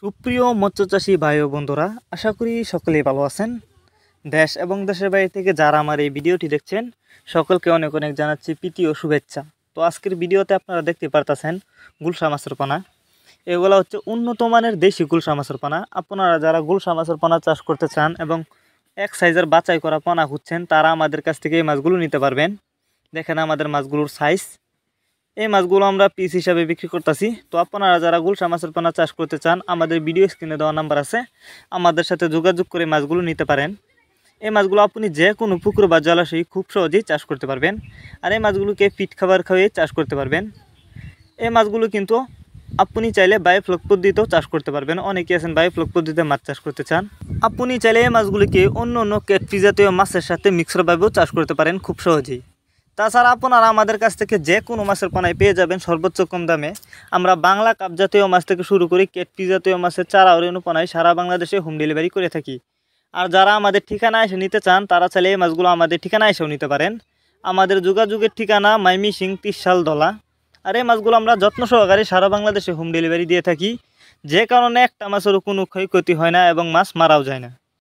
সুপ্রিয় মৎস্যচাষী ভাই ও বন্ধুরা, আশা করি সকলেই ভালো আছেন। দেশ এবং দেশের বাইরে থেকে যারা আমার এই ভিডিওটি দেখছেন সকলকে অনেক অনেক জানাচ্ছি প্রীতি ও শুভেচ্ছা। তো আজকের ভিডিওতে আপনারা দেখতে পারতেছেন গুলশা মাছের পোনা। এগুলো হচ্ছে উন্নত মানের দেশি গুলশা মাছের পোনা। আপনারা যারা গুলশা মাছের পোনা চাষ করতে চান এবং এক সাইজের বাছাই করা পোনা খুঁজছেন তারা আমাদের কাছ থেকে এই মাছগুলো নিতে পারবেন। দেখেন আমাদের মাছগুলোর সাইজ। এই মাছগুলো আমরা পিস হিসাবে বিক্রি করতেছি। তো আপনারা যারা গুলশা মাছের পোনা চাষ করতে চান আমাদের ভিডিও স্ক্রিনে দেওয়া নাম্বার আছে, আমাদের সাথে যোগাযোগ করে মাছগুলো নিতে পারেন। এই মাছগুলো আপনি যে কোনো পুকুর বা জলাশয়ে খুব সহজেই চাষ করতে পারবেন। আর এই মাছগুলোকে ফিট খাবার খাওয়িয়ে চাষ করতে পারবেন। এই মাছগুলো কিন্তু আপনি চাইলে বায়োফ্লক পদ্ধতিতেও চাষ করতে পারবেন। অনেকে আছেন বায়োফ্লক পদ্ধতিতে মাছ চাষ করতে চান। আপনি চাইলে এই মাছগুলিকে অন্য অন্য ক্যাটফিশ জাতীয় মাছের সাথে মিক্সরভাবেও চাষ করতে পারেন খুব সহজেই। তাছাড়া আপনারা আমাদের কাছ থেকে যে কোনো মাছের পোনায় পেয়ে যাবেন সর্বোচ্চ কম দামে। আমরা বাংলা কাপ জাতীয় মাছ থেকে শুরু করি ক্যাটফিশ জাতীয় মাছের চারা ও রেণু পোনায় সারা বাংলাদেশে হোম ডেলিভারি করে থাকি। আর যারা আমাদের ঠিকানা এসে নিতে চান তারা চাইলে এই মাছগুলো আমাদের ঠিকানা এসেও নিতে পারেন। আমাদের যোগাযোগের ঠিকানা ময়মনসিংহ 30 সাল দলা। আর এই মাছগুলো আমরা যত্ন সহকারে সারা বাংলাদেশে হোম ডেলিভারি দিয়ে থাকি, যে কারণে একটা মাছেরও কোনো ক্ষয়ক্ষতি হয় না এবং মাছ মারাও যায় না।